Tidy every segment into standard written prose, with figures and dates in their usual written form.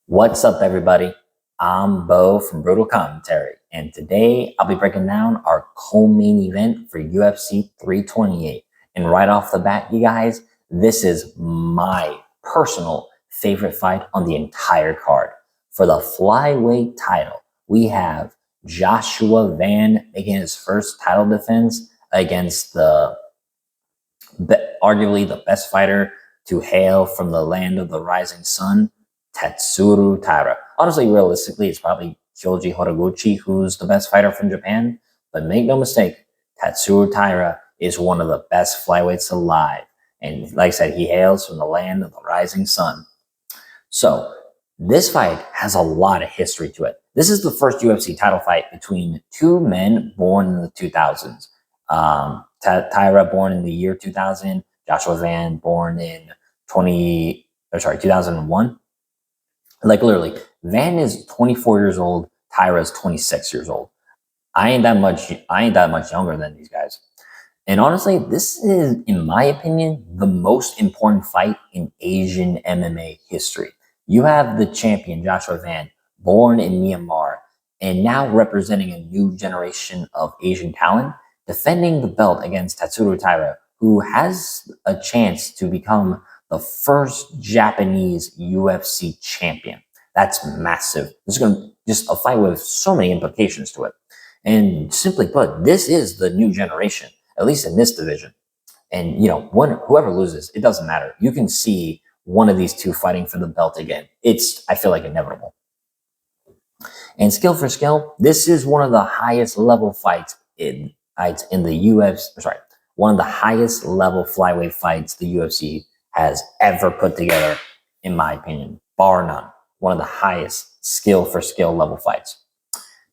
What's up, everybody? I'm Bo from Brutal Commentary, and today I'll be breaking down our co-main event for UFC 328. And right off the bat, you guys, this is my personal favorite fight on the entire card. For the flyweight title, we have Joshua Van making his first title defense against arguably the best fighter to hail from the land of the rising sun, Tatsuro Taira. Honestly, realistically, it's probably Kyoji Horiguchi who's the best fighter from Japan. But make no mistake, Tatsuru Tyra is one of the best flyweights alive. And like I said, he hails from the land of the rising sun. So this fight has a lot of history to it. This is the first UFC title fight between two men born in the 2000s. Tyra born in the year 2000, Joshua Van born in 2001. Like literally, Van is 24 years old, Tyra is 26 years old. I ain't that much younger than these guys. And honestly, this is, in my opinion, the most important fight in Asian MMA history. You have the champion, Joshua Van, born in Myanmar, and now representing a new generation of Asian talent, defending the belt against Tatsuro Taira, who has a chance to become the first Japanese UFC champion. That's massive. This is going to just a fight with so many implications to it. And simply put, this is the new generation, at least in this division. And, whoever loses, it doesn't matter. You can see one of these two fighting for the belt again. I feel like, inevitable. And skill for skill, this is one of the highest level fights in the UFC. Sorry, one of the highest level flyweight fights the UFC has ever put together, in my opinion, bar none. One of the highest skill for skill level fights.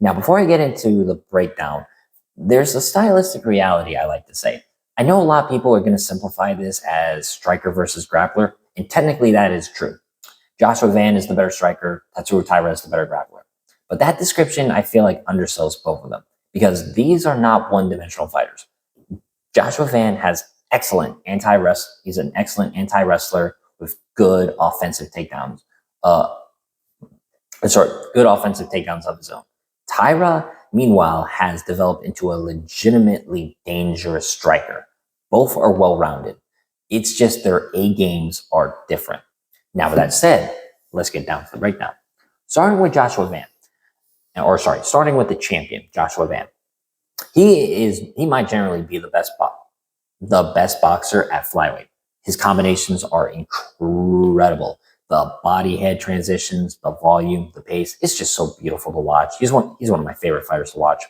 Now, before I get into the breakdown, there's a stylistic reality I like to say. I know a lot of people are going to simplify this as striker versus grappler, and technically that is true. Joshua Van is the better striker, Tatsuru Tyra is the better grappler. But that description, I feel like, undersells both of them, because these are not one-dimensional fighters. Joshua Van has he's an excellent anti-wrestler with good offensive takedowns. Good offensive takedowns of his own. Tyra, meanwhile, has developed into a legitimately dangerous striker. Both are well-rounded. It's just their A games are different. Now, with that said, let's get down to the breakdown. Starting with the champion, Joshua Van. He might generally be the best boxer at flyweight. His combinations are incredible. The body-head transitions, the volume, the pace, it's just so beautiful to watch. He's one of my favorite fighters to watch.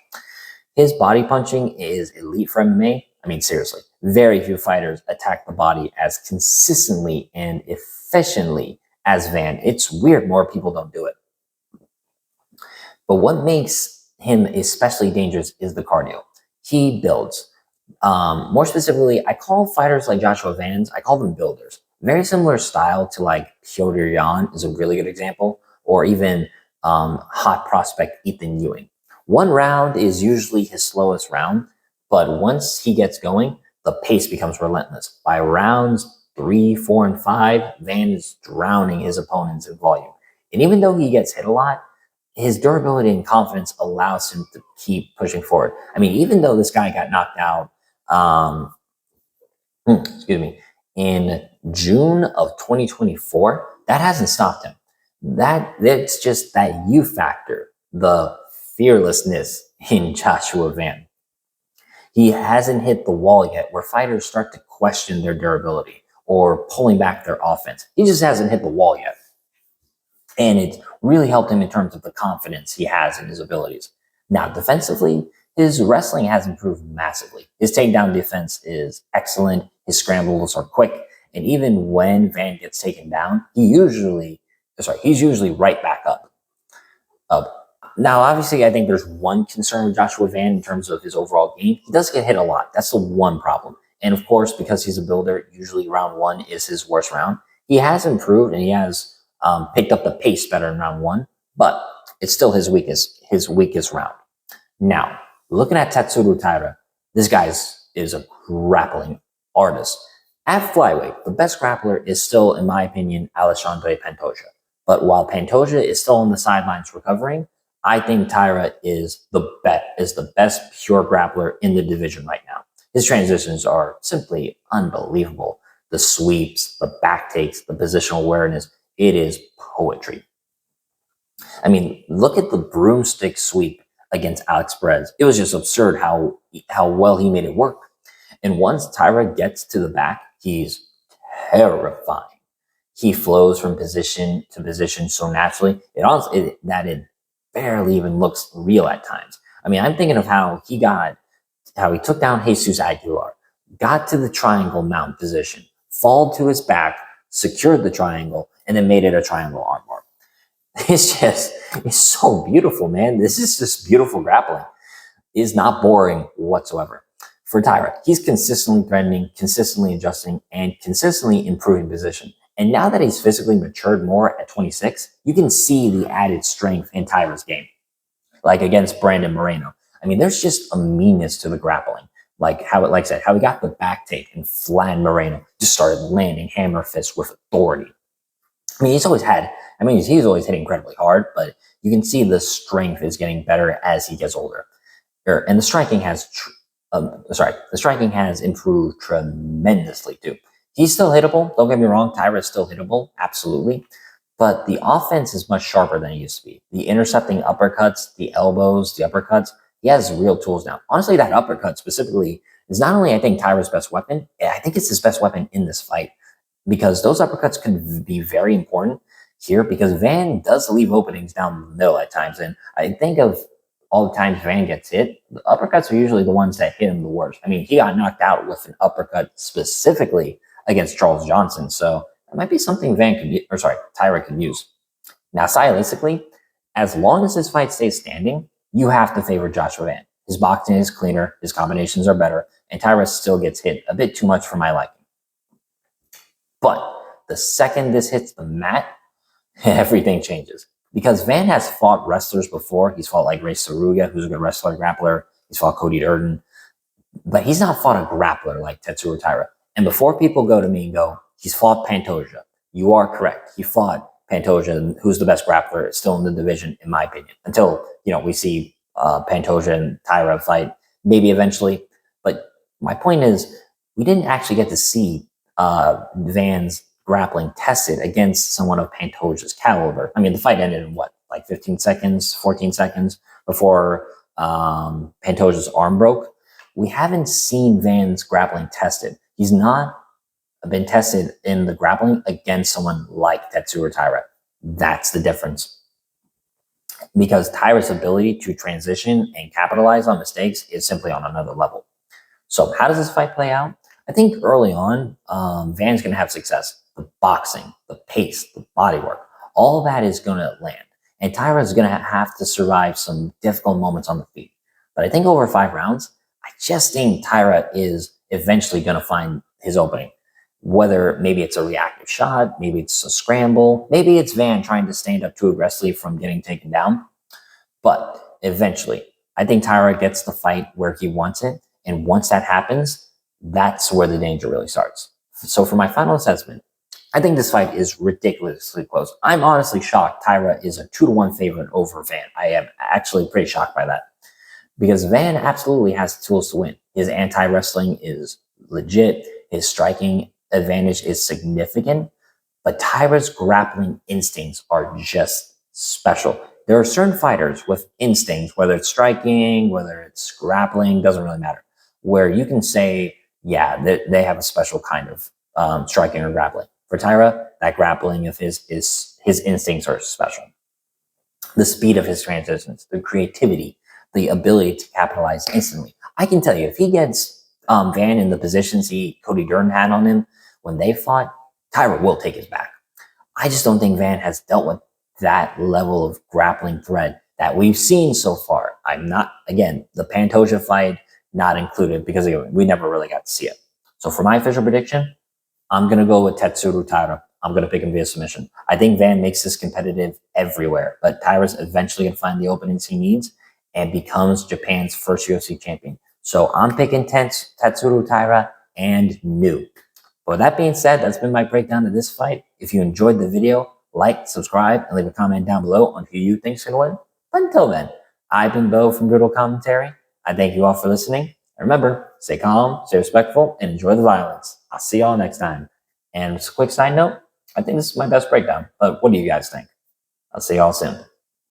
His body punching is elite for MMA. I mean, seriously, very few fighters attack the body as consistently and efficiently as Van. It's weird more people don't do it. But what makes him especially dangerous is the cardio. He builds. More specifically, I call fighters like Joshua Van's, I call them builders. Very similar style to like Petr Yan is a really good example, or even hot prospect Ethan Ewing. One round is usually his slowest round, but once he gets going, the pace becomes relentless. By rounds 3, 4, and 5, Van is drowning his opponents in volume. And even though he gets hit a lot, his durability and confidence allows him to keep pushing forward. I mean, even though this guy got knocked out, in June of 2024, that hasn't stopped him. That's just that U factor, the fearlessness in Joshua Van. He hasn't hit the wall yet where fighters start to question their durability or pulling back their offense. He just hasn't hit the wall yet. And it's really helped him in terms of the confidence he has in his abilities. Now, defensively, his wrestling has improved massively. His takedown defense is excellent. His scrambles are quick. And even when Van gets taken down, he's usually right back up. Now, obviously, I think there's one concern with Joshua Van in terms of his overall game. He does get hit a lot. That's the one problem. And of course, because he's a builder, usually round 1 is his worst round. He has improved and he has picked up the pace better in round 1, but it's still his weakest round. Now, looking at Tatsuru Tyra, this guy is a grappling artist. At flyweight, the best grappler is still, in my opinion, Alexandre Pantoja. But while Pantoja is still on the sidelines recovering, I think Taira is the best pure grappler in the division right now. His transitions are simply unbelievable. The sweeps, the back takes, the positional awareness, it is poetry. I mean, look at the broomstick sweep against Alex Perez. It was just absurd how well he made it work. And once Tyra gets to the back, he's terrifying. He flows from position to position so naturally that it barely even looks real at times. I mean, I'm thinking of how he took down Jesus Aguilar, got to the triangle mount position, fall to his back, secured the triangle, and then made it a triangle armbar. It's so beautiful, man. This is just beautiful grappling. It's not boring whatsoever. For Tyra, he's consistently threatening, consistently adjusting, and consistently improving position. And now that he's physically matured more at 26, you can see the added strength in Tyra's game. Like against Brandon Moreno. I mean, there's just a meanness to the grappling. Like I said, how he got the back take and flattened Moreno, just started landing hammer fists with authority. I mean, he's always hit incredibly hard, but you can see the strength is getting better as he gets older. And the striking has improved tremendously too. He's still hittable. Don't get me wrong. Tyra is still hittable. Absolutely. But the offense is much sharper than it used to be. The intercepting uppercuts, the elbows, the uppercuts, he has real tools now. Honestly, that uppercut specifically is not only, I think, Tyra's best weapon, I think it's his best weapon in this fight, because those uppercuts can be very important here, because Van does leave openings down the middle at times. And I think of all the times Van gets hit, the uppercuts are usually the ones that hit him the worst. I mean, he got knocked out with an uppercut specifically against Charles Johnson. So that might be something Tyra could use. Now, stylistically, as long as this fight stays standing, you have to favor Joshua Van. His boxing is cleaner, his combinations are better, and Tyra still gets hit a bit too much for my liking. But the second this hits the mat, everything changes. Because Van has fought wrestlers before. He's fought like Ray Saruga, who's a good wrestler, grappler. He's fought Cody Durden. But he's not fought a grappler like Tatsuro Taira. And before people go to me and go, he's fought Pantoja. You are correct. He fought Pantoja, who's the best grappler still in the division, in my opinion. Until, we see Pantoja and Taira fight, maybe eventually. But my point is, we didn't actually get to see Van's grappling tested against someone of Pantoja's caliber. I mean, the fight ended in 15 seconds, 14 seconds before Pantoja's arm broke. We haven't seen Van's grappling tested. He's not been tested in the grappling against someone like Tatsuro Tyra. That's the difference. Because Tyra's ability to transition and capitalize on mistakes is simply on another level. So how does this fight play out? I think early on, Van's going to have success. The boxing, the pace, the body work, all that is going to land. And Tyra is going to have to survive some difficult moments on the feet. But I think over 5 rounds, I just think Tyra is eventually going to find his opening. Whether maybe it's a reactive shot, maybe it's a scramble, maybe it's Van trying to stand up too aggressively from getting taken down. But eventually, I think Tyra gets the fight where he wants it. And once that happens, that's where the danger really starts. So for my final assessment, I think this fight is ridiculously close. I'm honestly shocked Tyra is a 2-1 favorite over Van. I am actually pretty shocked by that. Because Van absolutely has the tools to win. His anti-wrestling is legit. His striking advantage is significant. But Tyra's grappling instincts are just special. There are certain fighters with instincts, whether it's striking, whether it's grappling, doesn't really matter, where you can say, yeah, they have a special kind of striking or grappling. For Tyra, that grappling of his instincts are special. The speed of his transitions, the creativity, the ability to capitalize instantly. I can tell you, if he gets Van in the positions Cody Durden had on him when they fought, Tyra will take his back. I just don't think Van has dealt with that level of grappling threat that we've seen so far. The Pantoja fight not included, because we never really got to see it. So for my official prediction, I'm going to go with Tatsuru Taira. I'm going to pick him via submission. I think Van makes this competitive everywhere, but Taira's eventually going to find the openings he needs and becomes Japan's first UFC champion. So I'm picking Tatsuru Taira and new. But with that being said, that's been my breakdown of this fight. If you enjoyed the video, like, subscribe, and leave a comment down below on who you think's gonna win. But until then, I've been Bo from Brutal Commentary. I thank you all for listening. And remember, stay calm, stay respectful, and enjoy the violence. I'll see y'all next time. And just a quick side note, I think this is my best breakdown, but what do you guys think? I'll see y'all soon.